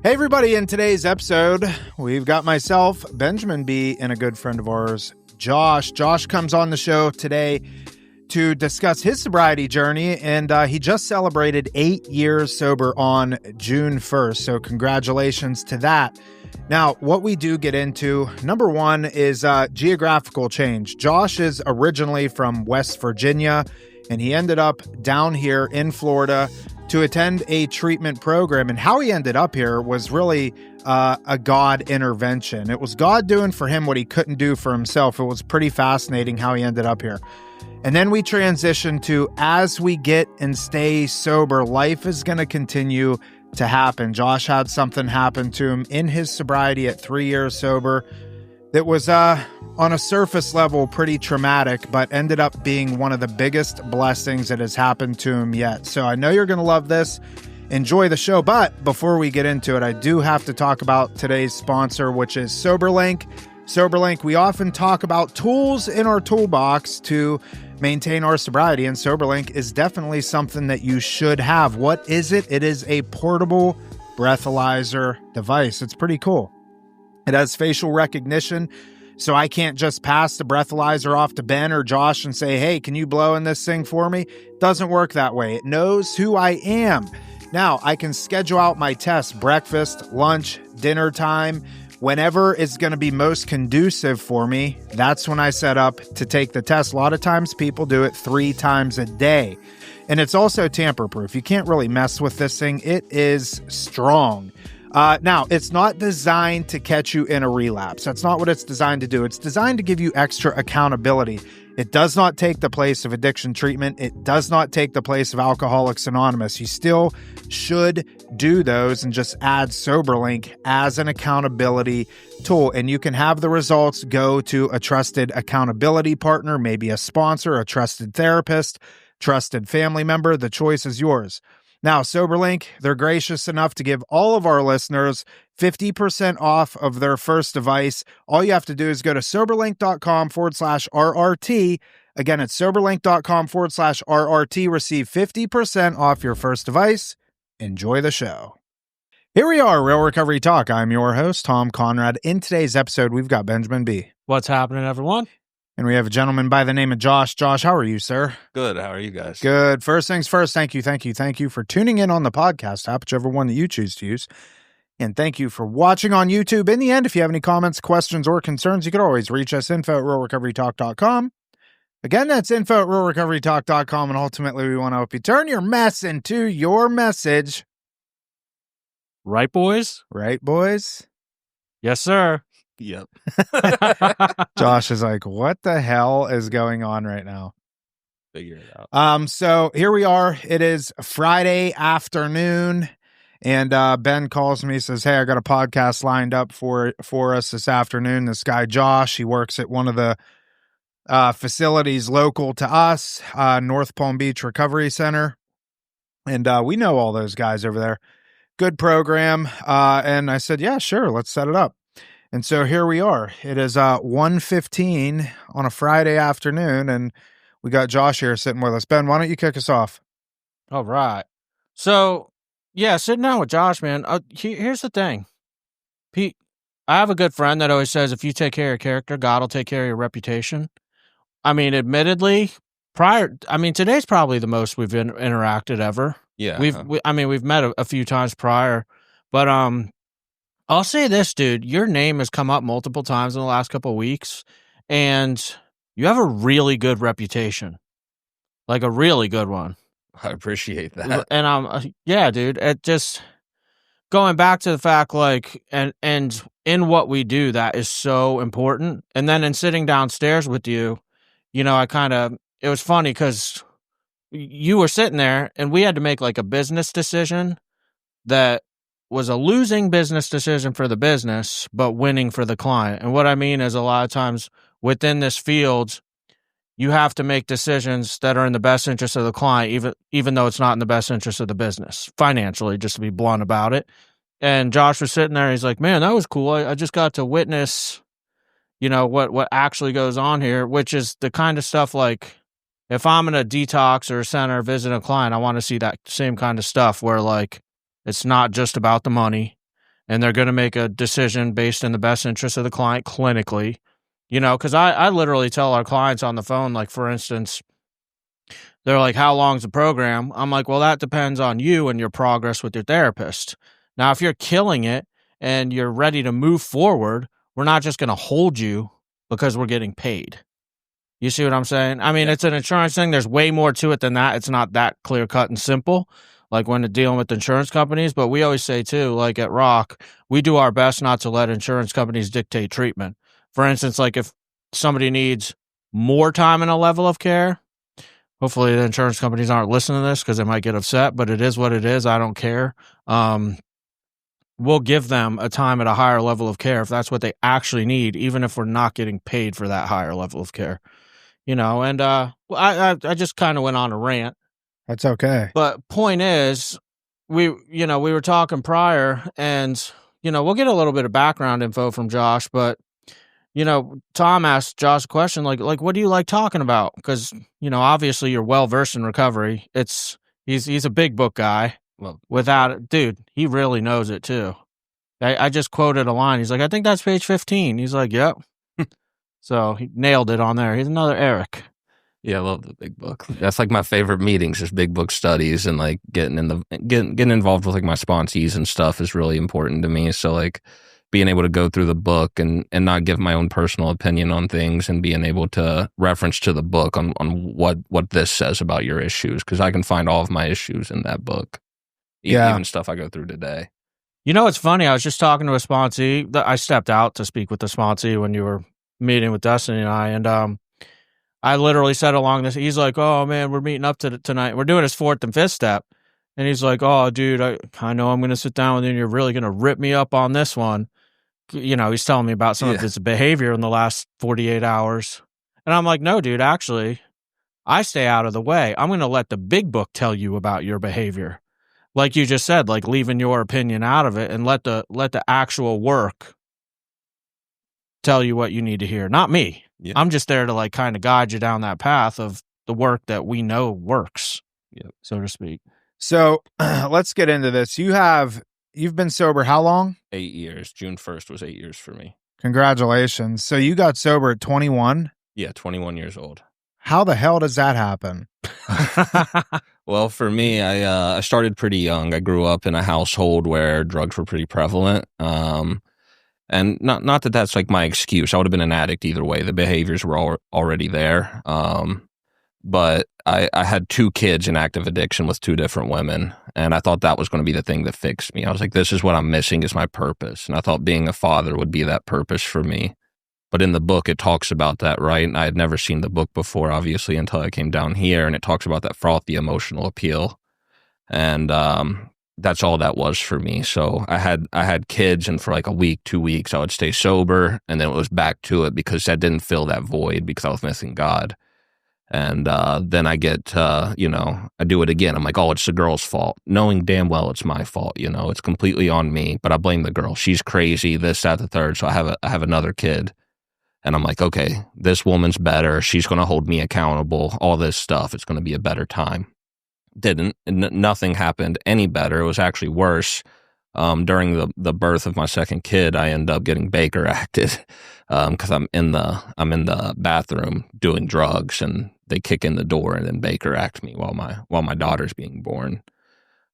Hey everybody, in today's episode, we've got myself, Benjamin B., and a good friend of ours, Josh. Josh comes on the show today to discuss his sobriety journey, and he just celebrated 8 years sober on June 1st, so congratulations to that. Now, what we do get into, number one, is geographical change. Josh is originally from West Virginia, and he ended up down here in Florida to attend a treatment program. And how he ended up here was really a God intervention. It was God doing for him what he couldn't do for himself. It was pretty fascinating how he ended up here. And then we transitioned to, as we get and stay sober, life is going to continue to happen. Josh had something happen to him in his sobriety at 3 years sober that was, on a surface level, pretty traumatic, but ended up being one of the biggest blessings that has happened to him yet. So I know you're going to love this. Enjoy the show. But before we get into it, I do have to talk about today's sponsor, which is Soberlink. Soberlink, we often talk about tools in our toolbox to maintain our sobriety, and Soberlink is definitely something that you should have. What is it? It is a portable breathalyzer device. It's pretty cool. It has facial recognition, so I can't just pass the breathalyzer off to Ben or Josh and say, hey, can you blow in this thing for me? It doesn't work that way. It knows who I am. Now, I can schedule out my tests, breakfast, lunch, dinner time, whenever is going to be most conducive for me. That's when I set up to take the test. A lot of times people do it 3 times a day. And it's also tamper-proof. You can't really mess with this thing. It is strong. Now, it's not designed to catch you in a relapse. That's not what it's designed to do. It's designed to give you extra accountability. It does not take the place of addiction treatment. It does not take the place of Alcoholics Anonymous. You still should do those and just add Soberlink as an accountability tool. And you can have the results go to a trusted accountability partner, maybe a sponsor, a trusted therapist, trusted family member. The choice is yours. Now, Soberlink, they're gracious enough to give all of our listeners 50% off of their first device. All you have to do is go to Soberlink.com/RRT. Again, it's Soberlink.com/RRT. Receive 50% off your first device. Enjoy the show. Here we are, Real Recovery Talk. I'm your host, Tom Conrad. In today's episode, we've got Benjamin B. What's happening, everyone? And we have a gentleman by the name of Josh. Josh, how are you, sir? Good. How are you guys? Good. First things first, thank you for tuning in on the podcast app, whichever one that you choose to use. And thank you for watching on YouTube. In the end, if you have any comments, questions, or concerns, you can always reach us, info@realrecoverytalk.com. Again, that's info@realrecoverytalk.com. And ultimately, we want to help you turn your mess into your message. Right, boys? Right, boys? Yes, sir. Yep. Josh is like, what the hell is going on right now? Figure it out. So here we are. It is Friday afternoon, and Ben calls me, says, hey, I got a podcast lined up for us this afternoon. This guy, Josh, he works at one of the facilities local to us, North Palm Beach Recovery Center. And we know all those guys over there. Good program. And I said, yeah, sure, let's set it up. And so here we are. It is 1:15 on a Friday afternoon, and we got Josh here sitting with us. Ben, why don't you kick us off? All right. So, yeah, sitting down with Josh, man. Here's the thing. Pete, I have a good friend that always says, if you take care of your character, God will take care of your reputation. I mean, admittedly, today's probably the most we've interacted ever. Yeah. We've met a few times prior, but I'll say this, dude, your name has come up multiple times in the last couple of weeks, and you have a really good reputation, like a really good one. I appreciate that. And yeah, dude, it just going back to the fact, like, and in what we do, that is so important. And then in sitting downstairs with you, it was funny because you were sitting there and we had to make like a business decision that was a losing business decision for the business, but winning for the client. And what I mean is a lot of times within this field, you have to make decisions that are in the best interest of the client, even though it's not in the best interest of the business, financially, just to be blunt about it. And Josh was sitting there, he's like, man, that was cool. I just got to witness, what actually goes on here, which is the kind of stuff like, if I'm in a detox or a center visiting a client, I want to see that same kind of stuff where like, it's not just about the money. and they're going to make a decision based in the best interest of the client clinically. Because I literally tell our clients on the phone, like, for instance, they're like, how long's the program? I'm like, well, that depends on you and your progress with your therapist. Now, if you're killing it and you're ready to move forward, we're not just going to hold you because we're getting paid. You see what I'm saying? I mean, It's an insurance thing. There's way more to it than that. It's not that clear cut and simple, like when dealing with insurance companies. But we always say, too, like at Rock, we do our best not to let insurance companies dictate treatment. For instance, like if somebody needs more time in a level of care, hopefully the insurance companies aren't listening to this because they might get upset, but it is what it is. I don't care. We'll give them a time at a higher level of care if that's what they actually need, even if we're not getting paid for that higher level of care. And I just kind of went on a rant. That's okay. But point is, we were talking prior, and, we'll get a little bit of background info from Josh, but, Tom asked Josh a question, like, what do you like talking about? Because, obviously you're well-versed in recovery. He's a big book guy. Well, without it, dude, he really knows it too. I just quoted a line. He's like, I think that's page 15. He's like, yep. So he nailed it on there. He's another Eric. Yeah, I love the big book. That's like my favorite meetings, just big book studies, and like getting involved with like my sponsees and stuff is really important to me. So like being able to go through the book and not give my own personal opinion on things, and being able to reference to the book on what this says about your issues, because I can find all of my issues in that book. Even stuff I go through today. It's funny. I was just talking to a sponsee. I stepped out to speak with the sponsee when you were meeting with Destiny and I, and I literally said along this, he's like, oh man, we're meeting up tonight. We're doing his 4th and 5th step. And he's like, oh dude, I know I'm going to sit down with you and you're really going to rip me up on this one. He's telling me about some of his behavior in the last 48 hours. And I'm like, no, dude, actually, I stay out of the way. I'm going to let the big book tell you about your behavior. Like you just said, like leaving your opinion out of it, and let the actual work tell you what you need to hear. Not me. Yeah. I'm just there to like kind of guide you down that path of the work that we know works, so to speak. So let's get into this. You've been sober how long? 8 years. June 1st was 8 years for me. Congratulations. So you got sober at 21? Yeah, 21 years old. How the hell does that happen? Well, for me, I started pretty young. I grew up in a household where drugs were pretty prevalent. And not that that's like my excuse. I would have been an addict either way. The behaviors were already there. But I had 2 kids in active addiction with 2 different women. And I thought that was going to be the thing that fixed me. I was like, this is what I'm missing, is my purpose. And I thought being a father would be that purpose for me. But in the book, it talks about that, right? And I had never seen the book before, obviously, until I came down here. And it talks about that frothy emotional appeal. And that's all that was for me. So I had kids, and for like a week, 2 weeks, I would stay sober. And then it was back to it because that didn't fill that void, because I was missing God. And then I get, I do it again. I'm like, oh, it's the girl's fault, knowing damn well it's my fault. It's completely on me, but I blame the girl. She's crazy, this, that, the third. So I have another kid. And I'm like, okay, this woman's better. She's going to hold me accountable. All this stuff. It's going to be a better time. Didn't. Nothing happened any better. It was actually worse. During the birth of my second kid, I end up getting Baker acted because I'm in the bathroom doing drugs, and they kick in the door, and then Baker act me while my daughter's being born.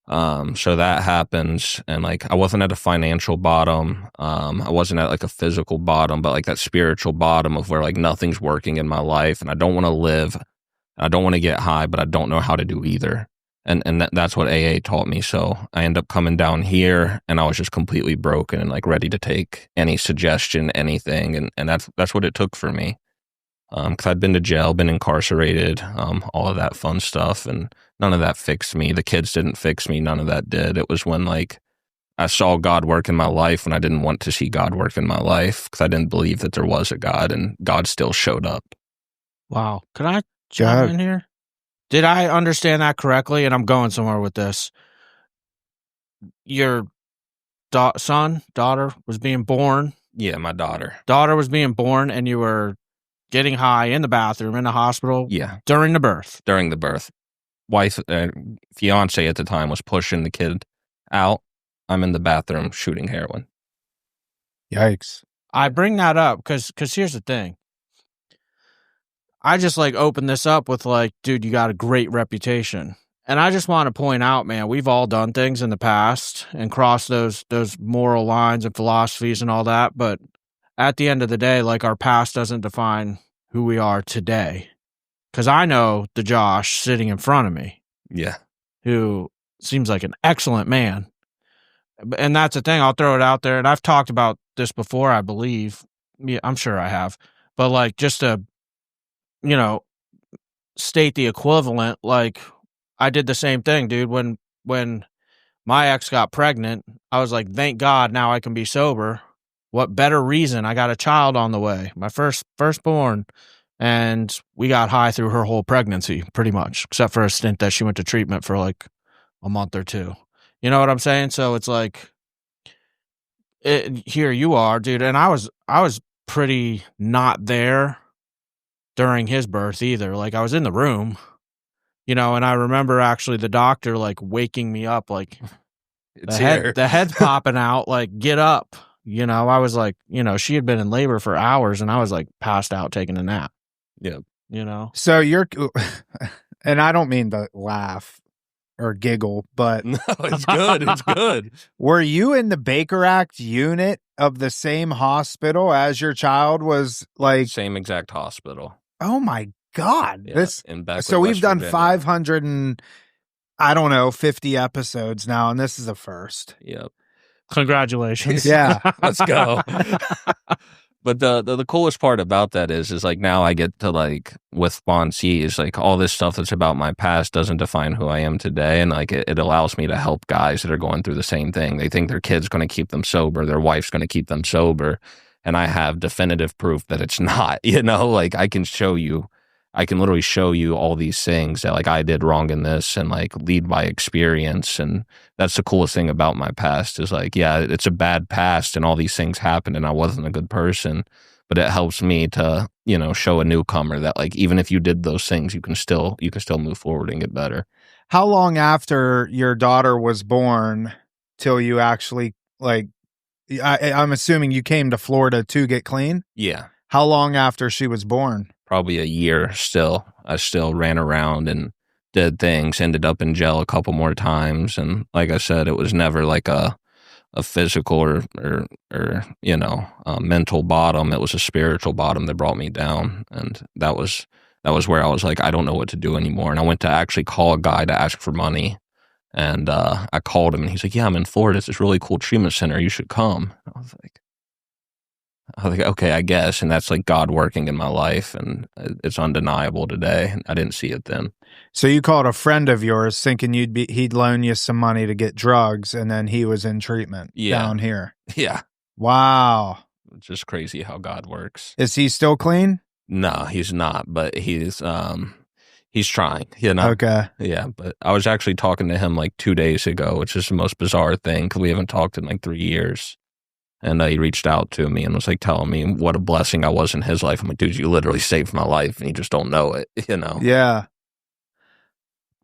So that happens, and like I wasn't at a financial bottom. I wasn't at like a physical bottom, but like that spiritual bottom of where like nothing's working in my life, and I don't want to live. I don't want to get high, but I don't know how to do either. And that's what AA taught me. So I end up coming down here, and I was just completely broken and like ready to take any suggestion, anything, and that's what it took for me. Because I'd been to jail, been incarcerated, all of that fun stuff, and none of that fixed me. The kids didn't fix me. None of that did. It was when like I saw God work in my life when I didn't want to see God work in my life, because I didn't believe that there was a God, and God still showed up. Wow. Can I jump in here? Did I understand that correctly? And I'm going somewhere with this. Your daughter was being born. Yeah, my daughter. Daughter was being born, and you were getting high in the bathroom in the hospital. Yeah. During the birth. During the birth. Wife, fiance at the time was pushing the kid out. I'm in the bathroom shooting heroin. Yikes. I bring that up because here's the thing. I just like open this up with like, dude, you got a great reputation. And I just want to point out, man, we've all done things in the past and crossed those moral lines and philosophies and all that. But at the end of the day, like our past doesn't define who we are today. Because I know the Josh sitting in front of me. Yeah. Who seems like an excellent man. And that's the thing. I'll throw it out there. And I've talked about this before, I believe. Yeah, I'm sure I have. But like just to, you know, state the equivalent, like I did the same thing, dude. When my ex got pregnant, I was like, thank God now I can be sober. What better reason? I got a child on the way, my firstborn. And we got high through her whole pregnancy, pretty much, except for a stint that she went to treatment for like a month or two. You know what I'm saying? So it's like, here you are, dude. And I was pretty not there during his birth either. Like I was in the room, you know, and I remember actually the doctor like waking me up, like the head's popping out, like get up. You know, I was like, you know, she had been in labor for hours and I was like passed out taking a nap. Yeah. You know? So you're, and I don't mean to laugh or giggle, but no, it's good. It's good. Were you in the Baker Act unit of the same hospital as your child was like? Same exact hospital. Oh my God. Yeah, in Beckley, so we've West done Virginia. 500 and I don't know, 50 episodes now. And this is a first. Yep. Congratulations. Yeah. Let's go. But the coolest part about that is like now I get to like with Sponsee is like all this stuff that's about my past doesn't define who I am today. And like it allows me to help guys that are going through the same thing. They think their kid's going to keep them sober. Their wife's going to keep them sober. And I have definitive proof that it's not, you know, like I can literally show you all these things that like I did wrong in this and like lead by experience. And that's the coolest thing about my past is like, yeah, it's a bad past and all these things happened and I wasn't a good person, but it helps me to, you know, show a newcomer that like, even if you did those things, you can still move forward and get better. How long after your daughter was born till you actually like, I'm assuming you came to Florida to get clean? Yeah. How long after she was born? Probably a year still. I still ran around and did things, ended up in jail a couple more times. And like I said, it was never like a physical or you know, a mental bottom. It was a spiritual bottom that brought me down. And that was where I was like, I don't know what to do anymore. And I went to actually call a guy to ask for money. And I called him and he's like, yeah, I'm in Florida. It's this really cool treatment center. You should come. I was like, okay, I guess. And that's like God working in my life. And it's undeniable today. I didn't see it then. So you called a friend of yours thinking he'd loan you some money to get drugs. And then he was in treatment down here. Yeah. Wow. It's just crazy how God works. Is he still clean? No, he's not, but he's trying, you know? Okay. Yeah, but I was actually talking to him like 2 days ago, which is the most bizarre thing because we haven't talked in like 3 years. And he reached out to me and was like telling me what a blessing I was in his life. I'm like, dude, you literally saved my life and you just don't know it, you know? Yeah.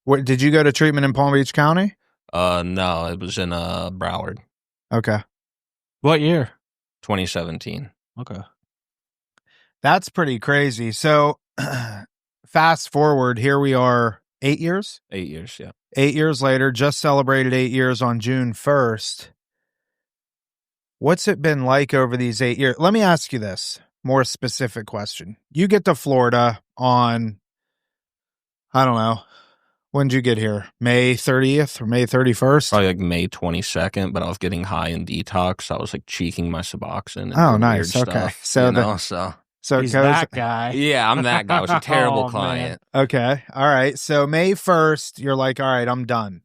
What, did you go to treatment in Palm Beach County? No, it was in Broward. Okay. What year? 2017. Okay. That's pretty crazy. So fast forward, here we are 8 years? 8 years, yeah. 8 years later, just celebrated 8 years on June 1st. What's it been like over these 8 years? Let me ask you this more specific question. You get to Florida on, I don't know, when did you get here? May 30th or May 31st? Probably like May 22nd, but I was getting high in detox. I was like cheeking my Suboxone. And Oh, nice. Weird Okay. Stuff, So, you know, so He's it goes, that guy. yeah, I'm that guy. I was a terrible Oh, client. okay. All right. So May 1st, you're like, all right, I'm done.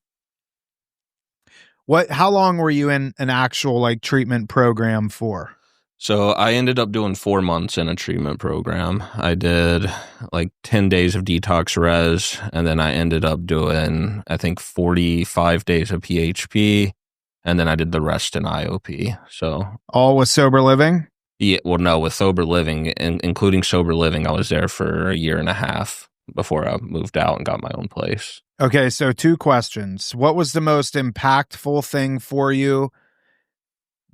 How long were you in an actual like treatment program for? So I ended up doing 4 months in a treatment program. I did like 10 days of detox res, and then I ended up doing, I think, 45 days of PHP, and then I did the rest in IOP. So All with sober living? yeah, well, no, with sober living, including sober living, I was there for a year and a half. before I moved out and got my own place. Okay, so 2 questions. What was the most impactful thing for you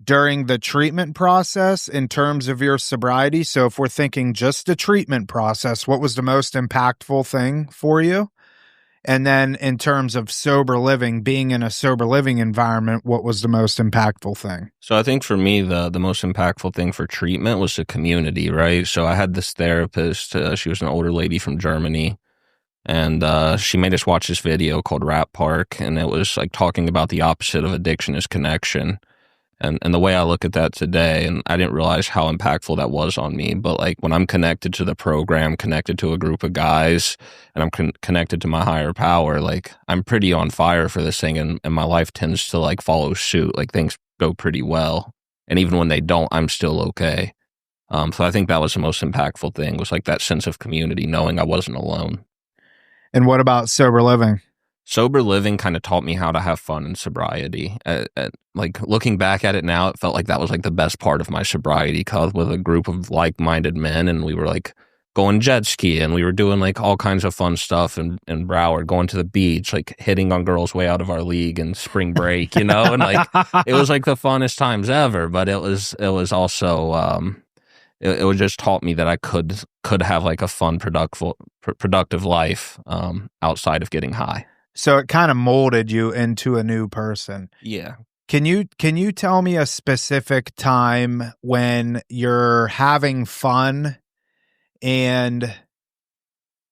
during the treatment process in terms of your sobriety? So if we're thinking just the treatment process, what was the most impactful thing for you? And then in terms of sober living, being in a sober living environment, what was the most impactful thing? So I think for me, the most impactful thing for treatment was the community, right? So I had this therapist. She was an older lady from Germany. And she made us watch this video called Rap Park. And it was like talking about the opposite of addiction is connection. And the way I look at that today, and I didn't realize how impactful that was on me, but like when I'm connected to the program, connected to a group of guys, and I'm connected to my higher power, like I'm pretty on fire for this thing, and my life tends to like follow suit. Like things go pretty well. And even when they don't, I'm still okay. So I think that was the most impactful thing, was like that sense of community, knowing I wasn't alone. And what about sober living? Sober living kind of taught me how to have fun in sobriety. Like looking back at it now, it felt like that was like the best part of my sobriety, cause with a group of like-minded men, and we were like going jet ski, and we were doing like all kinds of fun stuff in Broward, going to the beach, like hitting on girls way out of our league and spring break, and like it was like the funnest times ever. But it was also it just taught me that I could have like a fun, productive life outside of getting high. So it kind of molded you into a new person. Yeah. Can you tell me a specific time when you're having fun and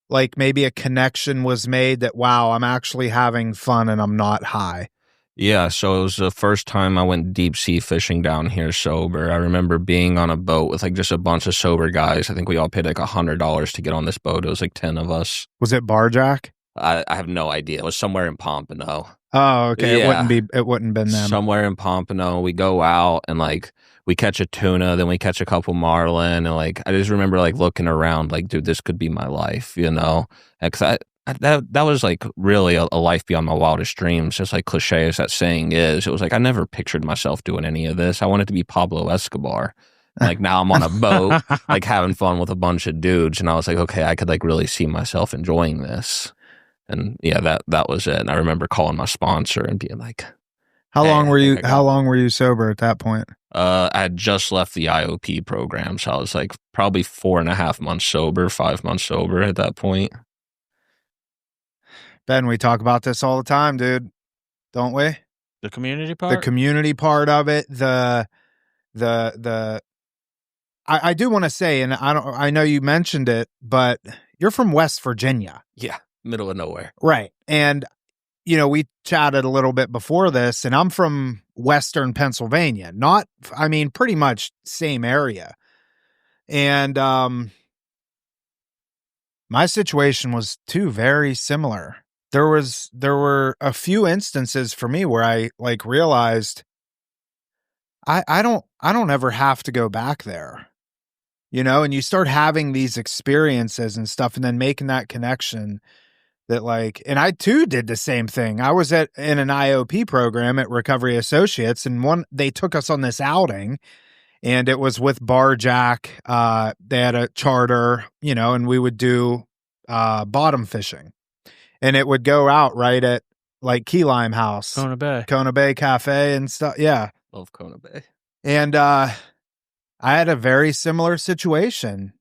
like maybe a connection was made that, wow, I'm actually having fun and I'm not high? Yeah, so it was the first time I went deep sea fishing down here sober. I remember being on a boat with like just a bunch of sober guys. I think we all paid like $100 to get on this boat. It was like 10 of us. Was it Barjack? I have no idea. It was somewhere in Pompano. Oh, okay. Yeah. It wouldn't been them. Somewhere in Pompano. We go out and like we catch a tuna, then we catch a couple marlin, and like I just remember like looking around like, dude, this could be my life, Because that was like really a life beyond my wildest dreams. Just like cliche as that saying is, it was like I never pictured myself doing any of this. I wanted to be Pablo Escobar. Like now I'm on a boat, like having fun with a bunch of dudes, and I was like, okay, I could like really see myself enjoying this. And yeah, that was it. And I remember calling my sponsor and being like, How long were you sober at that point? I had just left the IOP program, so I was like probably 4.5 months sober, 5 months sober at that point. Ben, we talk about this all the time, dude. Don't we? The community part? The community part of it, I do want to say, and I know you mentioned it, but you're from West Virginia. Yeah, middle of nowhere. Right. And we chatted a little bit before this, and I'm from Western Pennsylvania. Pretty much same area. And my situation was too very similar. There were a few instances for me where I like realized I don't ever have to go back there. And you start having these experiences and stuff, and then making that connection that like, and I too did the same thing. I was in an IOP program at Recovery Associates, and they took us on this outing, and it was with Barjack. They had a charter, and we would do bottom fishing, and it would go out right at like Key Lime House, Kona Bay Cafe and stuff. Yeah. Love Kona Bay. And I had a very similar situation,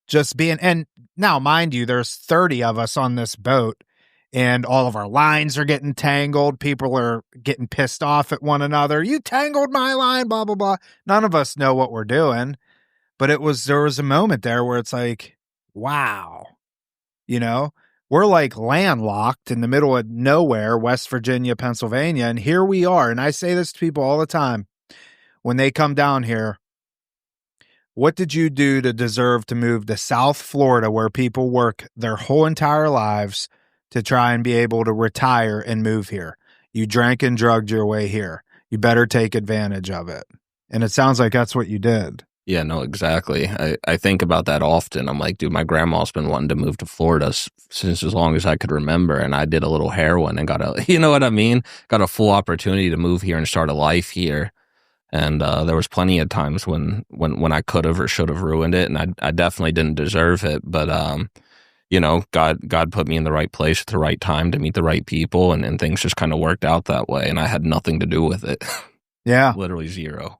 just being, and now mind you, there's 30 of us on this boat, and all of our lines are getting tangled. People are getting pissed off at one another. You tangled my line, blah, blah, blah. None of us know what we're doing, but there was a moment there where it's like, wow, we're like landlocked in the middle of nowhere, West Virginia, Pennsylvania. And here we are. And I say this to people all the time when they come down here. What did you do to deserve to move to South Florida, where people work their whole entire lives to try and be able to retire and move here? You drank and drugged your way here. You better take advantage of it. And it sounds like that's what you did. Yeah, no, exactly. I think about that often. I'm like, dude, my grandma's been wanting to move to Florida since as long as I could remember. And I did a little heroin and got a full opportunity to move here and start a life here. And there was plenty of times when I could have or should have ruined it, and I definitely didn't deserve it. But God put me in the right place at the right time to meet the right people, and things just kind of worked out that way, and I had nothing to do with it. Yeah. Literally zero.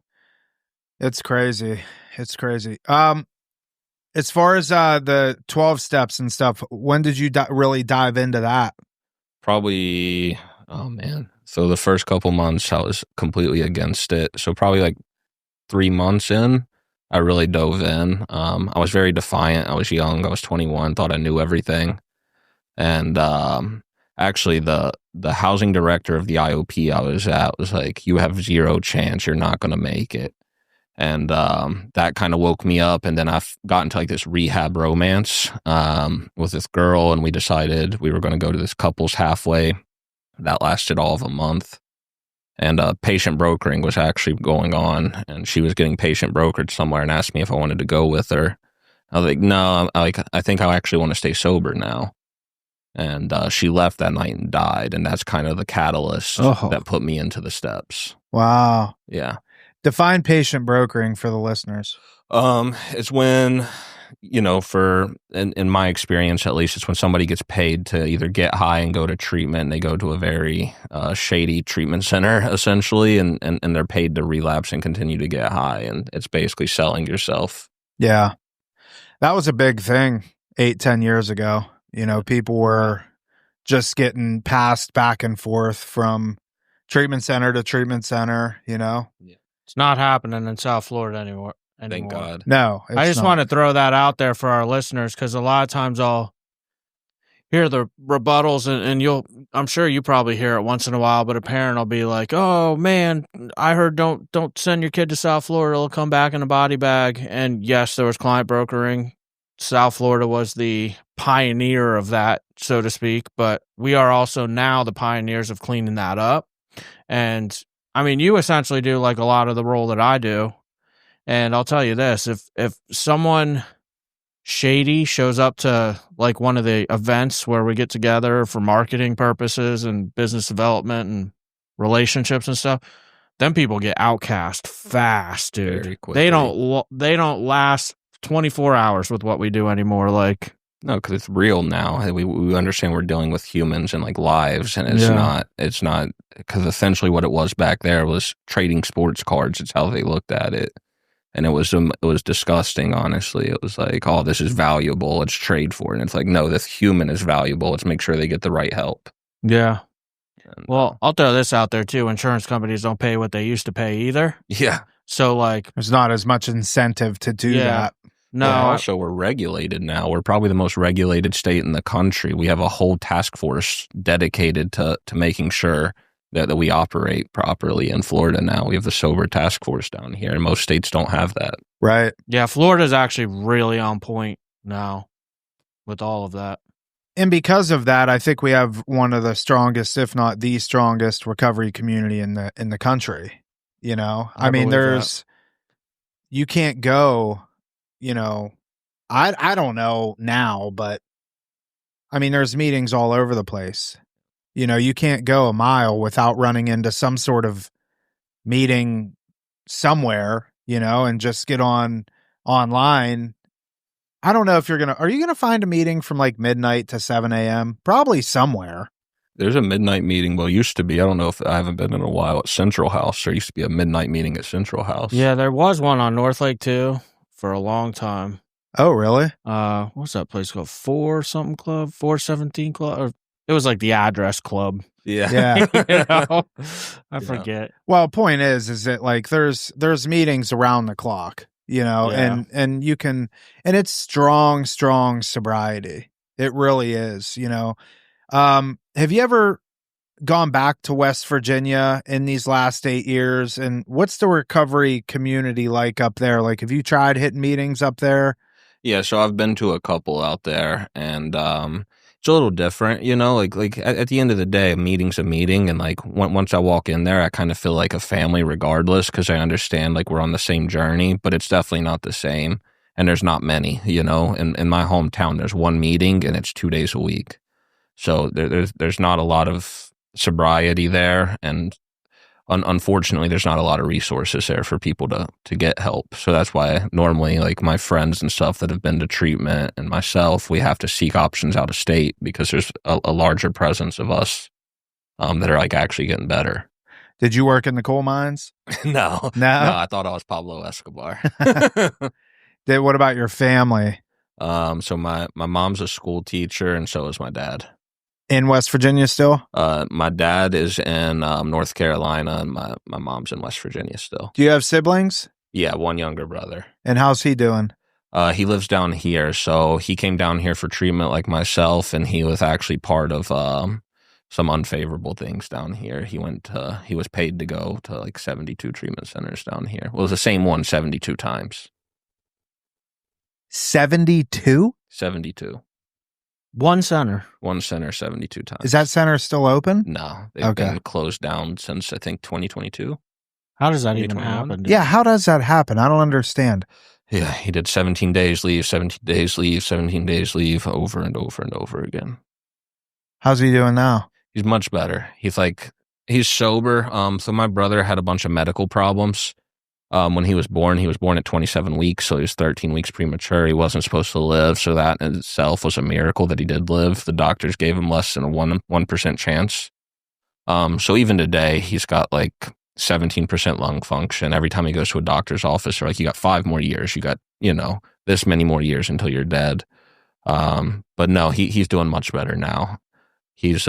It's crazy. It's crazy. As far as the 12 steps and stuff, when did you really dive into that? Probably, oh man. So the first couple months I was completely against it. So probably like 3 months in, I really dove in. I was very defiant. I was young. I was 21, thought I knew everything. And actually the housing director of the IOP I was at was like, you have zero chance, you're not going to make it. And that kind of woke me up. And then I got into like this rehab romance with this girl, and we decided we were going to go to this couples halfway. That lasted all of a month. And patient brokering was actually going on, and she was getting patient brokered somewhere and asked me if I wanted to go with her. I was like, no, I think I actually want to stay sober now. And she left that night and died, and that's kind of the catalyst that put me into the steps. Wow. Yeah. Define patient brokering for the listeners. It's when, in my experience at least, it's when somebody gets paid to either get high and go to treatment, and they go to a very shady treatment center essentially, and they're paid to relapse and continue to get high, and it's basically selling yourself. Yeah, that was a big thing 8-10 years ago. People were just getting passed back and forth from treatment center to treatment center. Yeah. It's not happening in South Florida anymore. Thank God. No, I just want to throw that out there for our listeners, because a lot of times I'll hear the rebuttals, and I'm sure you probably hear it once in a while, but a parent will be like, "Oh man, I heard don't send your kid to South Florida; it'll come back in a body bag." And yes, there was client brokering. South Florida was the pioneer of that, so to speak, but we are also now the pioneers of cleaning that up. And I mean, you essentially do like a lot of the role that I do. And I'll tell you this, if someone shady shows up to like one of the events where we get together for marketing purposes and business development and relationships and stuff, then people get outcast fast, dude. Very quickly. They don't last 24 hours with what we do anymore. Like, no, because it's real now. We understand we're dealing with humans and like lives, and it's not because essentially what it was back there was trading sports cards. It's how they looked at it, and it was disgusting. Honestly, it was like, oh, this is valuable. Let's trade for it. And it's like, no, this human is valuable. Let's make sure they get the right help. Yeah. And, well, I'll throw this out there too. Insurance companies don't pay what they used to pay either. Yeah. So like, there's not as much incentive to do that. No. Well, also, we're regulated now. We're probably the most regulated state in the country. We have a whole task force dedicated to making sure that we operate properly in Florida now. We have the sober task force down here, and most states don't have that. Right. Yeah, Florida's actually really on point now with all of that. And because of that, I think we have one of the strongest, if not the strongest, recovery community in the country. I mean, you can't go. I don't know now, but I mean, there's meetings all over the place. You can't go a mile without running into some sort of meeting somewhere, and just get online. I don't know if are you going to find a meeting from like midnight to 7 a.m.? Probably somewhere. There's a midnight meeting. Well, used to be. I don't know if I haven't been in a while at Central House. There used to be a midnight meeting at Central House. Yeah, there was one on North Lake too. For a long time. Oh, really? What's that place called? 417 Club? It was like the address club. Yeah. I forget. Well, point is that like there's meetings around the clock, and you can, and it's strong sobriety. It really is, have you ever gone back to West Virginia in these last 8 years, and what's the recovery community like up there? Like, have you tried hitting meetings up there? Yeah, so I've been to a couple out there, and it's a little different, like at the end of the day, a meeting's a meeting, and like once I walk in there, I kind of feel like a family regardless, because I understand like we're on the same journey, but it's definitely not the same, and there's not many, in my hometown, there's one meeting, and it's 2 days a week, so there's not a lot of sobriety there, and unfortunately, there's not a lot of resources there for people to get help. So that's why normally, like my friends and stuff that have been to treatment and myself, we have to seek options out of state because there's a larger presence of us that are like actually getting better. Did you work in the coal mines? No, I thought I was Pablo Escobar. What about your family? So my mom's a school teacher, and so is my dad. In West Virginia still? My dad is in North Carolina, and my mom's in West Virginia still. Do you have siblings? Yeah, one younger brother. And how's he doing? He lives down here, so he came down here for treatment like myself, and he was actually part of some unfavorable things down here. He was paid to go to like 72 treatment centers down here. Well, it was the same one 72 times. 72? 72. One center. 72 times. Is that center still open? No, they've been closed down since I think 2022. How does that even happen? Yeah, how does that happen? I don't understand. Yeah, he did 17 days leave, 17 days leave, 17 days leave over and over and over again. How's he doing now? He's much better. He's sober. So my brother had a bunch of medical problems. When he was born at 27 weeks, so he was 13 weeks premature. He wasn't supposed to live, so that in itself was a miracle that he did live. The doctors gave him less than a 1% chance. So even today, he's got like 17% lung function. Every time he goes to a doctor's office, they're like, you got 5 more years. You got, this many more years until you're dead. But no, he's doing much better now. He has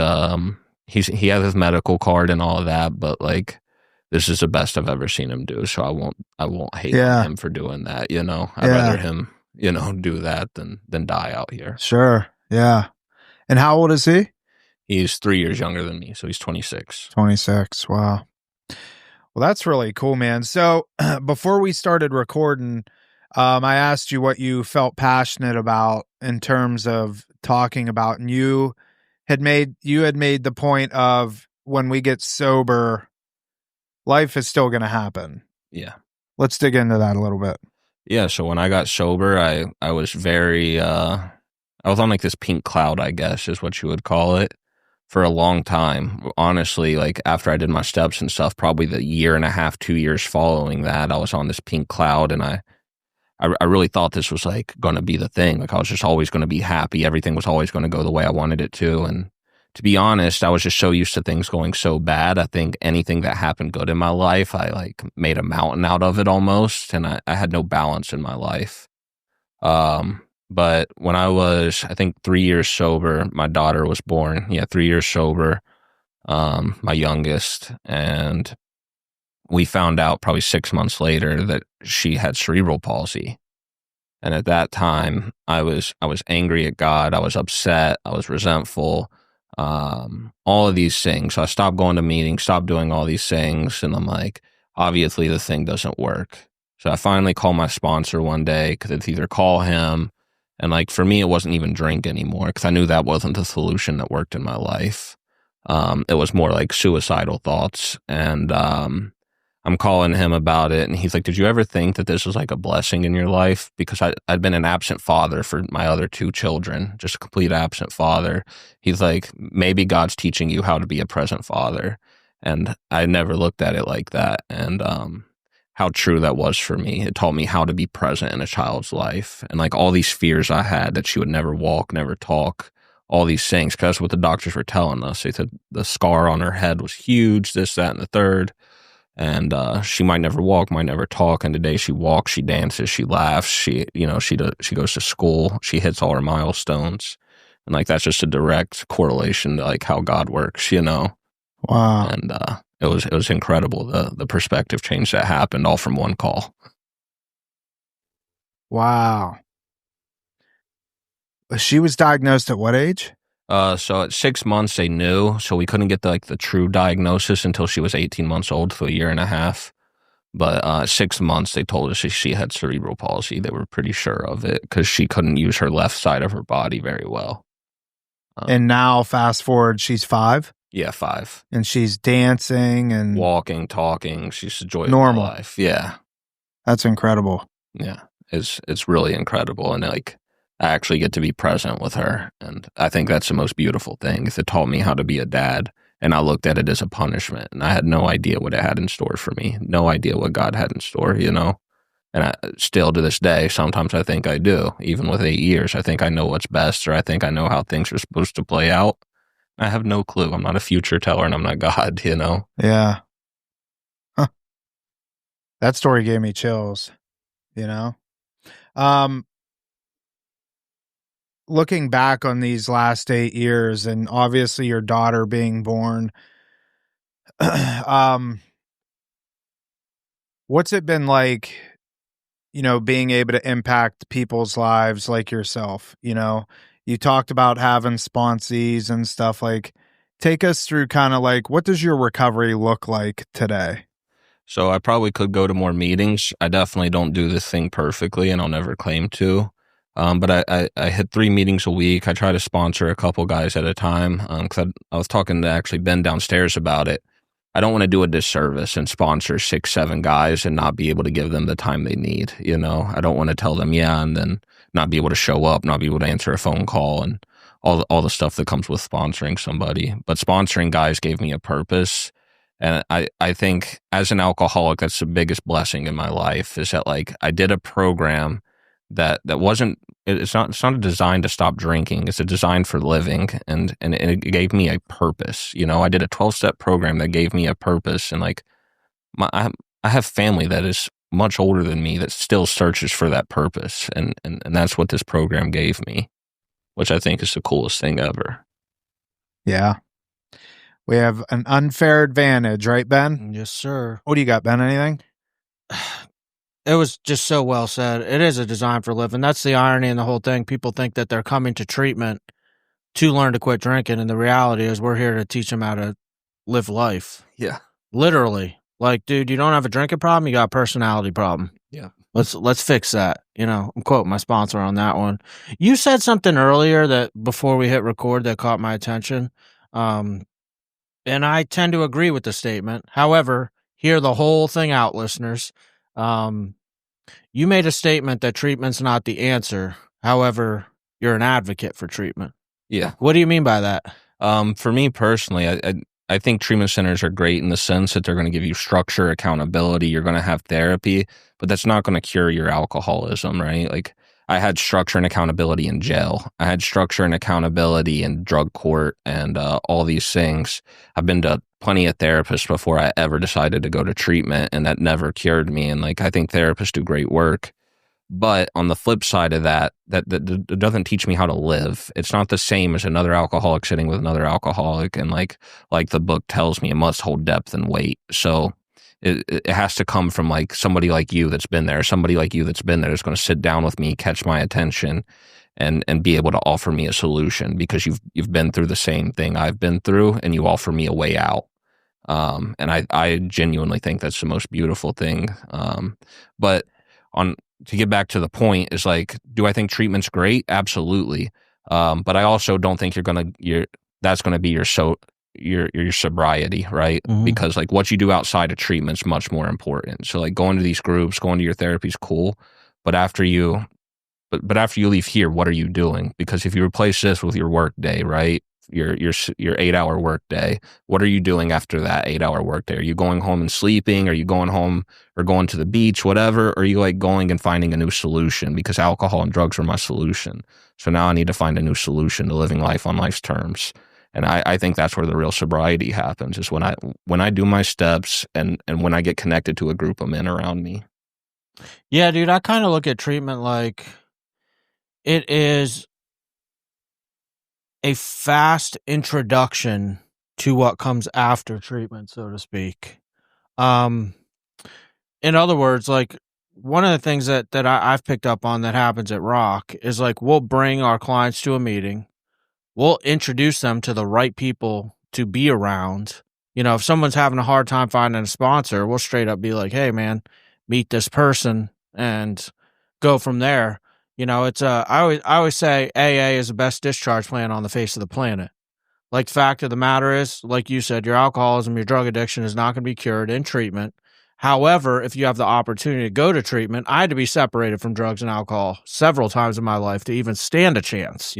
his medical card and all of that, but like, this is the best I've ever seen him do, so I won't hate him for doing that, I'd rather him, do that than die out here. Sure. Yeah. And how old is he? He's 3 years younger than me, so he's 26. 26. Wow. Well, that's really cool, man. So before we started recording, I asked you what you felt passionate about in terms of talking about, and you had made the point of when we get sober, life is still going to happen. Yeah. Let's dig into that a little bit. Yeah. So when I got sober, I was very, I was on like this pink cloud, I guess is what you would call it, for a long time. Honestly, like after I did my steps and stuff, probably the 1.5 2 years following that, I was on this pink cloud, and I really thought this was like going to be the thing. Like I was just always going to be happy. Everything was always going to go the way I wanted it to. And to be honest, I was just so used to things going so bad. I think anything that happened good in my life, I like made a mountain out of it almost. And I had no balance in my life. But when I was, I think 3 years sober, my daughter was born. Yeah, 3 years sober, my youngest. And we found out probably 6 months later that she had cerebral palsy. And at that time, I was angry at God. I was upset. I was resentful. All of these things. So I stopped going to meetings, stopped doing all these things. And I'm like, obviously the thing doesn't work. So I finally called my sponsor one day, because it's either call him. And like, for me, it wasn't even drink anymore, because I knew that wasn't the solution that worked in my life. It was more like suicidal thoughts. And, I'm calling him about it, and he's like, did you ever think that this was like a blessing in your life? Because I'd been an absent father for my other 2 children, just a complete absent father. He's like, maybe God's teaching you how to be a present father. And I never looked at it like that. And how true that was for me. It taught me how to be present in a child's life. And like all these fears I had that she would never walk, never talk, all these things, because that's what the doctors were telling us. They said the scar on her head was huge, this, that, and the third. And she might never walk, might never talk. And today she walks, she dances, she laughs, she goes to school, she hits all her milestones. And like, that's just a direct correlation to like how God works, Wow. And it was incredible, the perspective change that happened all from one call. Wow. She was diagnosed at what age? So at 6 months they knew, so we couldn't get the true diagnosis until she was 18 months old, so 1.5 years. But at 6 months they told us she had cerebral palsy. They were pretty sure of it because she couldn't use her left side of her body very well. And now fast forward, she's 5? Yeah, 5. And she's dancing and walking, talking. She's enjoying normal life. Yeah. That's incredible. Yeah. It's really incredible. And like, I actually get to be present with her. And I think that's the most beautiful thing, is it taught me how to be a dad and I looked at it as a punishment, and I had no idea what it had in store for me, no idea what God had in store, you know? And I still to this day, sometimes I think I do, even with 8 years, I think I know what's best, or I think I know how things are supposed to play out. I have no clue. I'm not a future teller, and I'm not God, you know? Yeah. Huh. That story gave me chills, you know? Looking back on these last 8 years, and obviously your daughter being born, what's it been like, you know, being able to impact people's lives like yourself? You know, you talked about having sponsees and stuff. Like, take us through kind of like, what does your recovery look like today? So I probably could go to more meetings. I definitely don't do this thing perfectly, and I'll never claim to. But I hit 3 meetings a week. I try to sponsor a couple guys at a time, because I was talking to actually Ben downstairs about it. I don't want to do a disservice and sponsor 6, 7 guys and not be able to give them the time they need. You know, I don't want to tell them, yeah, and then not be able to show up, not be able to answer a phone call, and all the stuff that comes with sponsoring somebody. But sponsoring guys gave me a purpose. And I think as an alcoholic, that's the biggest blessing in my life, is that like I did a program that wasn't, it's not designed to stop drinking. It's a design for living, and it gave me a purpose. You know, I did a 12-step program that gave me a purpose, and like I have family that is much older than me that still searches for that purpose, and that's what this program gave me, which I think is the coolest thing ever. Yeah. We have an unfair advantage, right, Ben? Yes, sir. What do you got, Ben? Anything? It was just so well said. It is a design for living. That's the irony in the whole thing. People think that they're coming to treatment to learn to quit drinking, and the reality is we're here to teach them how to live life. Yeah. Literally. Like, dude, you don't have a drinking problem, you got a personality problem. Yeah. Let's fix that. You know, I'm quoting my sponsor on that one. You said something earlier that before we hit record that caught my attention. And I tend to agree with the statement. However, hear the whole thing out, listeners. You made a statement that treatment's not the answer. However, you're an advocate for treatment. Yeah. What do you mean by that? For me personally, I think treatment centers are great in the sense that they're going to give you structure, accountability. You're going to have therapy, but that's not going to cure your alcoholism, right? Like, I had structure and accountability in jail. I had structure and accountability in drug court, and all these things. I've been to plenty of therapists before I ever decided to go to treatment, and that never cured me. And like, I think therapists do great work. But on the flip side of that doesn't teach me how to live. It's not the same as another alcoholic sitting with another alcoholic. And like the book tells me, it must hold depth and weight. So it has to come from like somebody like you that's been there, somebody like you that's been there that's going to sit down with me, catch my attention, and be able to offer me a solution, because you've been through the same thing I've been through, and you offer me a way out. And I genuinely think that's the most beautiful thing. But to get back to the point is like, do I think treatment's great? Absolutely. But I also don't think that's going to be your sobriety, right? Mhm. Because like what you do outside of treatment's much more important. So like going to these groups, going to your therapy is cool, but after you leave here, what are you doing? Because if you replace this with your work day, right? Your 8-hour work day, what are you doing after that 8-hour work day? Are you going home and sleeping? Are you going home or going to the beach, whatever? Or are you like going and finding a new solution? Because alcohol and drugs were my solution. So now I need to find a new solution to living life on life's terms. And I think that's where the real sobriety happens, is when I do my steps and when I get connected to a group of men around me. Yeah, dude, I kind of look at treatment like it is a fast introduction to what comes after treatment, so to speak. In other words, like one of the things that I've picked up on that happens at Rock is like we'll bring our clients to a meeting. We'll introduce them to the right people to be around. You know, if someone's having a hard time finding a sponsor, we'll straight up be like, hey, man, meet this person and go from there. You know, it's I always say AA is the best discharge plan on the face of the planet. Like, the fact of the matter is, like you said, your alcoholism, your drug addiction is not going to be cured in treatment. However, if you have the opportunity to go to treatment, I had to be separated from drugs and alcohol several times in my life to even stand a chance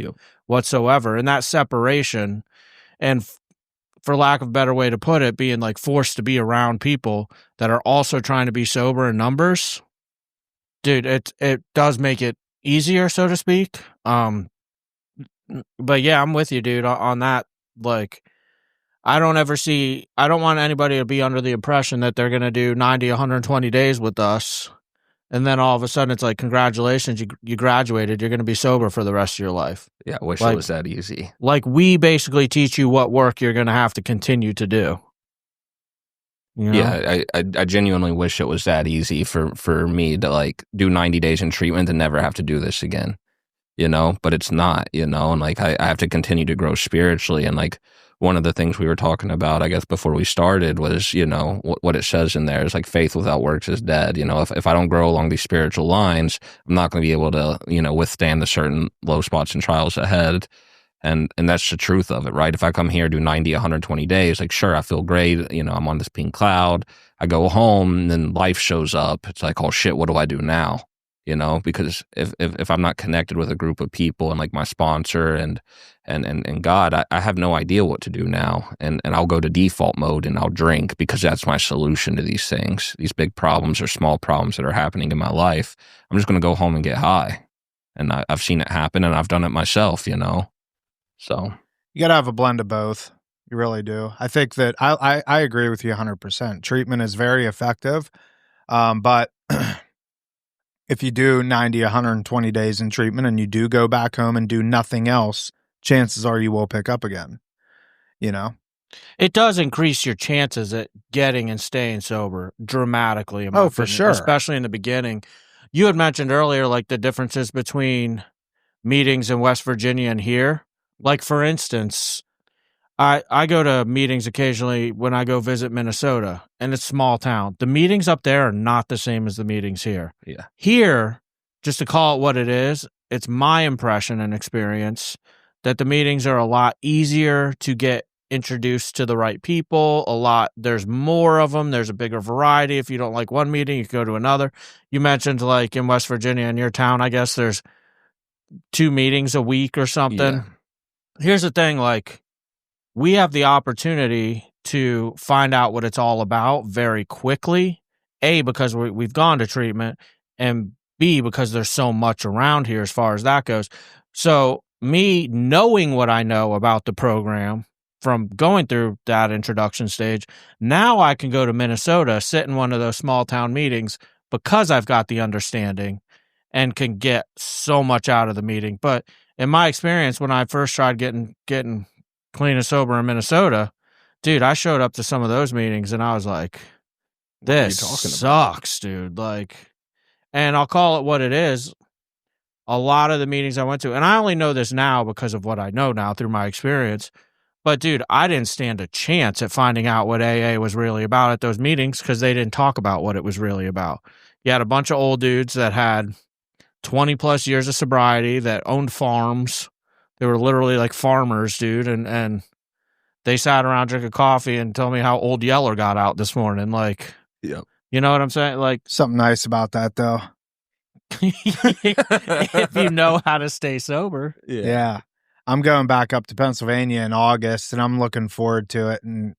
whatsoever. And that separation and for lack of a better way to put it, being like forced to be around people that are also trying to be sober in numbers, dude, it does make it easier, so to speak. But yeah, I'm with you, dude, on that. Like, I don't want anybody to be under the impression that they're going to do 90, 120 days with us. And then all of a sudden it's like, congratulations, you graduated. You're going to be sober for the rest of your life. Yeah, I wish it was that easy. Like, we basically teach you what work you're going to have to continue to do. You know? Yeah, I genuinely wish it was that easy for me to like do 90 days in treatment and never have to do this again, you know, but it's not, you know, and like I have to continue to grow spiritually. And like one of the things we were talking about, I guess, before we started was, you know, what it says in there is like faith without works is dead. You know, if I don't grow along these spiritual lines, I'm not going to be able to, you know, withstand the certain low spots and trials ahead. And that's the truth of it, right? If I come here, do 90, 120 days, like, sure, I feel great. You know, I'm on this pink cloud. I go home and then life shows up. It's like, oh shit, what do I do now? You know, because if I'm not connected with a group of people and like my sponsor and God, I have no idea what to do now. And I'll go to default mode and I'll drink because that's my solution to these things, these big problems or small problems that are happening in my life. I'm just going to go home and get high. And I've seen it happen and I've done it myself, you know? So you got to have a blend of both. You really do. I think that I agree with you 100%. Treatment is very effective. But if you do 90, 120 days in treatment and you do go back home and do nothing else, chances are you will pick up again. You know? It does increase your chances at getting and staying sober dramatically. Oh, for sure. Especially in the beginning. You had mentioned earlier, like, the differences between meetings in West Virginia and here. Like, for instance, I go to meetings occasionally when I go visit Minnesota, and it's small town. The meetings up there are not the same as the meetings here. Yeah. Here, just to call it what it is, it's my impression and experience that the meetings are a lot easier to get introduced to the right people. There's more of them. There's a bigger variety. If you don't like one meeting, you can go to another. You mentioned, like, in West Virginia, in your town, I guess there's 2 meetings a week or something. Yeah. Here's the thing, like, we have the opportunity to find out what it's all about very quickly. A, because we've gone to treatment, and B, because there's so much around here as far as that goes. So me knowing what I know about the program from going through that introduction stage, now I can go to Minnesota, sit in one of those small town meetings because I've got the understanding and can get so much out of the meeting. But in my experience, when I first tried getting clean and sober in Minnesota, dude, I showed up to some of those meetings and I was like, this sucks, dude. Like, and I'll call it what it is. A lot of the meetings I went to, and I only know this now because of what I know now through my experience, but dude, I didn't stand a chance at finding out what AA was really about at those meetings because they didn't talk about what it was really about. You had a bunch of old dudes that had 20 plus years of sobriety that owned farms. They were literally like farmers, dude. And they sat around drinking coffee and told me how Old Yeller got out this morning. Like, yep. You know what I'm saying? Like, something nice about that though. If you know how to stay sober. Yeah. I'm going back up to Pennsylvania in August and I'm looking forward to it. And,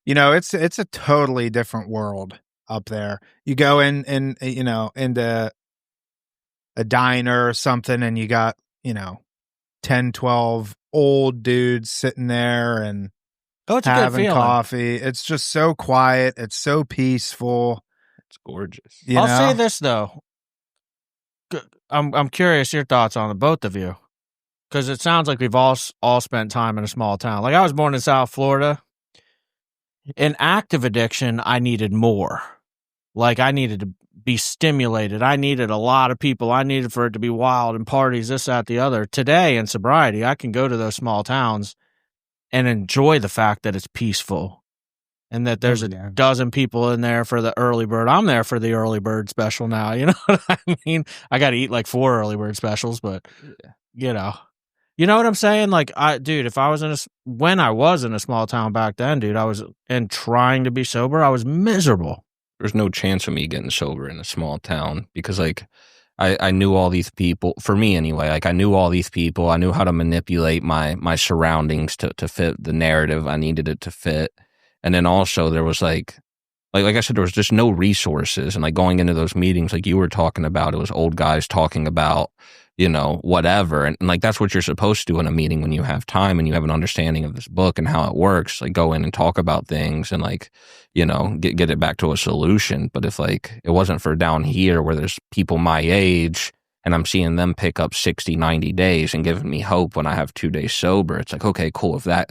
you know, it's a totally different world up there. You go in you know, into a diner or something and you got, you know, 10, 12 old dudes sitting there and it's having coffee. It's just so quiet. It's so peaceful. It's gorgeous. I'll say this though. I'm curious your thoughts on it, both of you, because it sounds like we've all spent time in a small town. Like, I was born in South Florida. In active addiction, I needed more. Like, I needed to be stimulated. I needed a lot of people. I needed for it to be wild and parties, this, that, the other. Today, in sobriety, I can go to those small towns and enjoy the fact that it's peaceful and that there's a dozen people in there for the early bird. I'm there for the early bird special now. You know what I mean? I got to eat like 4 early bird specials, but you know what I'm saying? Like, if I was when I was in a small town back then, dude, and trying to be sober, I was miserable. There's no chance of me getting sober in a small town because, like, I knew all these people, for me anyway, like I knew all these people. I knew how to manipulate my surroundings to fit the narrative I needed it to fit. And then also there was like I said, there was just no resources. And like going into those meetings, like you were talking about, it was old guys talking about, whatever. And like, that's what you're supposed to do in a meeting when you have time and you have an understanding of this book and how it works. Like go in and talk about things and like, get it back to a solution. But if like, it wasn't for down here where there's people my age and I'm seeing them pick up 60, 90 days and giving me hope when I have 2 days sober, it's like, okay, cool. If that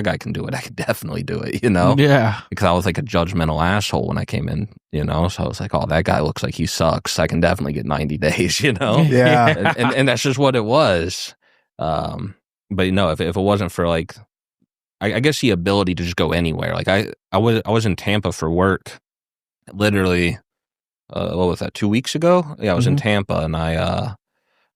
guy can do it, I can definitely do it, Yeah. Because I was like a judgmental asshole when I came in, so I was like, oh, that guy looks like he sucks. I can definitely get 90 days, Yeah. and that's just what it was. But if it wasn't for like, I guess the ability to just go anywhere. Like I was in Tampa for work, literally. What was that? 2 weeks ago? Yeah, I was in Tampa, and I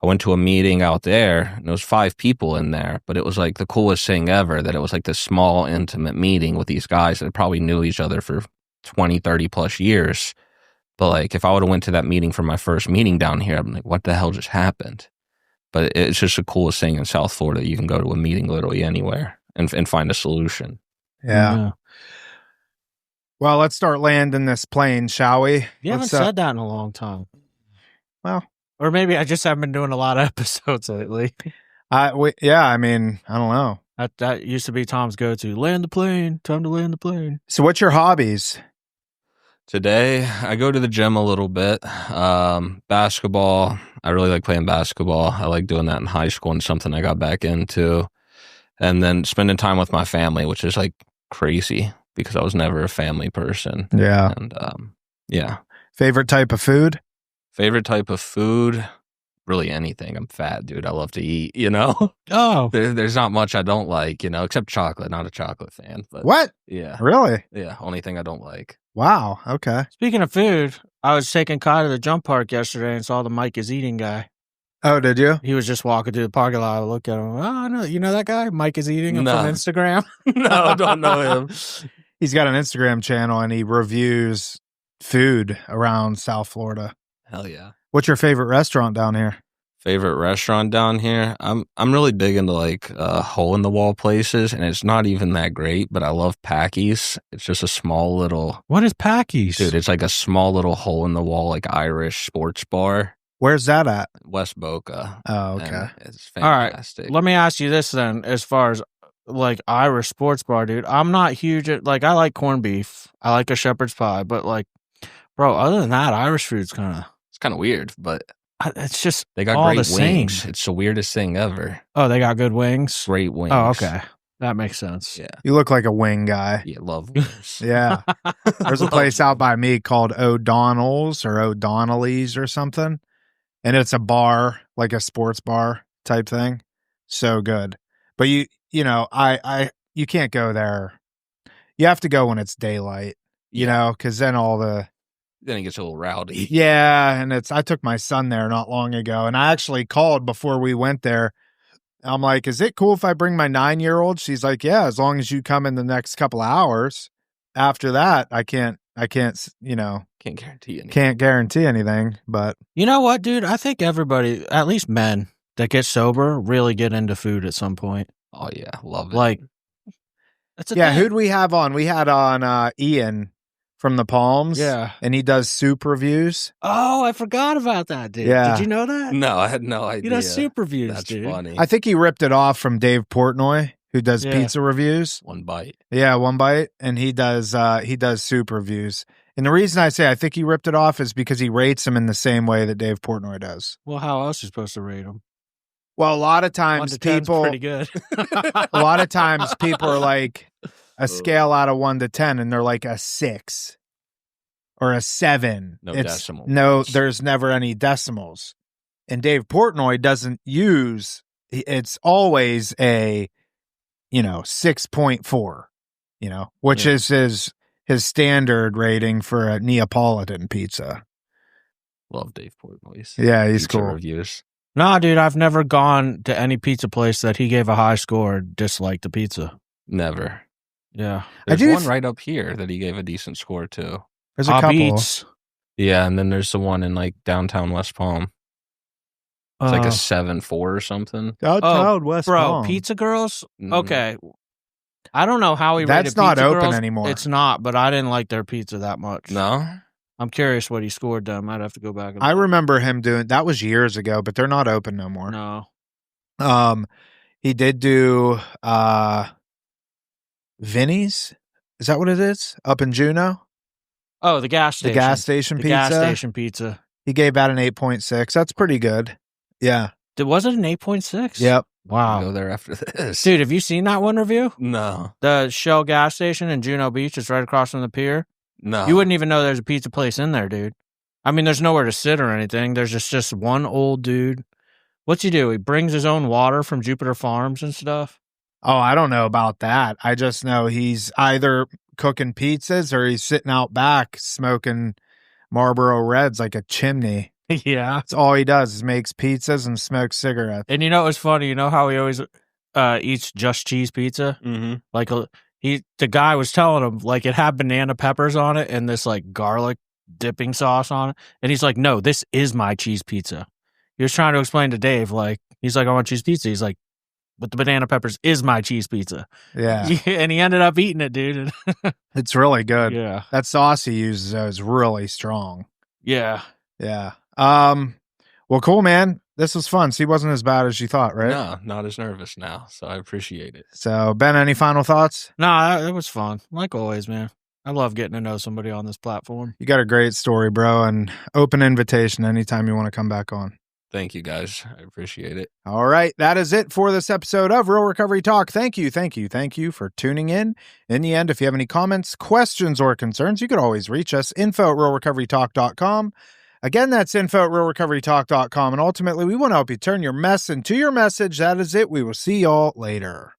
went to a meeting out there, and there was 5 people in there, but it was like the coolest thing ever. That it was like this small, intimate meeting with these guys that probably knew each other for 20, 30 plus years. But like, if I would have went to that meeting for my first meeting down here, I'm like, what the hell just happened? But it's just the coolest thing in South Florida. You can go to a meeting literally anywhere and find a solution. Yeah. Well, let's start landing this plane, shall we? You haven't said that in a long time. Well, or maybe I just haven't been doing a lot of episodes lately. I mean, I don't know. That used to be Tom's go-to. Land the plane. Time to land the plane. So what's your hobbies? Today, I go to the gym a little bit. Basketball. I really like playing basketball. I like doing that in high school and something I got back into. And then spending time with my family, which is like crazy because I was never a family person. Yeah. And yeah. Favorite type of food? Favorite type of food? Really anything. I'm fat, dude. I love to eat, Oh. There's not much I don't like, except chocolate. Not a chocolate fan. But What? Yeah. Really? Yeah. Only thing I don't like. Wow. Okay. Speaking of food, I was taking Kai to the jump park yesterday and saw the Mike is Eating guy. Oh, did you? He was just walking through the parking lot. I look at him. Oh, no. You know that guy? Mike is Eating from Instagram? No, don't know him. He's got an Instagram channel and he reviews food around South Florida. Hell yeah. What's your favorite restaurant down here? Favorite restaurant down here? I'm really big into like hole in the wall places, and it's not even that great, but I love Packy's. It's just a small little. What is Packy's? Dude, it's like a small little hole in the wall, like Irish sports bar. Where's that at? West Boca. Oh, okay. It's fantastic. All right. Let me ask you this then, as far as like Irish sports bar, dude. I'm not huge at like I like corned beef. I like a shepherd's pie, but like, bro, other than that, Irish food's kind of weird, but it's just they got all great the wings. same. It's the weirdest thing ever. Oh, they got good wings. Great wings. Oh, okay, that makes sense. Yeah, You look like a wing guy. yeah, love wings. Yeah. There's a place out by me called O'Donnell's or O'Donnelly's or something. And it's a bar, like a sports bar type thing. So good. But you can't go there. You have to go when it's daylight, because then Then it gets a little rowdy. Yeah, and I took my son there not long ago, and I actually called before we went there. I'm like, is it cool if I bring my 9-year-old? She's like, yeah, as long as you come in the next couple of hours. After that, I can't, Can't guarantee anything. Can't guarantee anything, but You know what, dude? I think everybody, at least men that get sober, really get into food at some point. Oh yeah, love it. Like, that's a yeah, thing. who'd we have on? We had on Ian from the Palms. Yeah. And he does soup reviews. Oh, I forgot about that, dude. Yeah. Did you know that? No, I had no idea. You know, soup reviews, That's dude. funny. I think he ripped it off from Dave Portnoy, who does Yeah. pizza reviews. One bite. Yeah, One Bite, and he does soup reviews. And the reason I say I think he ripped it off is because he rates them in the same way that Dave Portnoy does. Well, how else are you supposed to rate them? Well, a lot of 1 times to 10's people, pretty good. a lot of times people are like a scale out of 1 to 10, and they're like a 6 or a 7. No decimal No, points. there's never any decimals. And Dave Portnoy doesn't use. It's always a 6.4. Which is his standard rating for a Neapolitan pizza. Love Dave Portnoy's. Yeah, he's pizza cool. reviews. Nah, dude, I've never gone to any pizza place that he gave a high score or disliked the pizza. Never. Yeah. There's do one right up here that he gave a decent score to. There's a couple. Eats. Yeah, and then there's the one in like downtown West Palm. It's like a 7-4 or something. Downtown West bro, Palm. Pizza Girls? Mhm. Okay. I don't know how he That's rated not Pizza open Girls. anymore. It's not, but I didn't like their pizza that much. No? I'm curious what he scored them. I'd have to go back and I look. remember him doing that was years ago, but they're not open no more. No. He did do Vinny's. Is that what it is? Up in Juneau? Oh, the gas The station. gas station The pizza. gas station pizza. He gave that an 8.6. That's pretty good. Yeah. Was it an 8.6? Yep. I'll go Wow. there after this. Dude, have you seen that one review? No. The Shell gas station in Juneau Beach is right across from the pier. No. You wouldn't even know there's a pizza place in there, dude. I mean, there's nowhere to sit or anything. There's just one old dude. What's he do? He brings his own water from Jupiter Farms and stuff. Oh, I don't know about that. I just know he's either cooking pizzas or he's sitting out back smoking Marlboro Reds like a chimney. Yeah. That's all he does is makes pizzas and smokes cigarettes. And you know what's funny? You know how he always eats just cheese pizza? Mm-hmm. Like the guy was telling him like it had banana peppers on it and this like garlic dipping sauce on it. And he's like, no, this is my cheese pizza. He was trying to explain to Dave, like, he's like, I want cheese pizza. He's like, but the banana peppers is my cheese pizza. Yeah. And he ended up eating it, dude. It's really good. Yeah. That sauce he uses though is really strong. Yeah. Yeah. Well, cool, man. This was fun. So he wasn't as bad as you thought, right? No, not as nervous now, so I appreciate it. So, Ben, any final thoughts? No, it was fun. Like always, man. I love getting to know somebody on this platform. You got a great story, bro, and open invitation anytime you want to come back on. Thank you, guys. I appreciate it. All right. That is it for this episode of Real Recovery Talk. Thank you for tuning in. In the end, if you have any comments, questions, or concerns, you could always reach us, info@realrecoverytalk.com. Again, that's info@realrecoverytalk.com. And ultimately, we want to help you turn your mess into your message. That is it. We will see y'all later.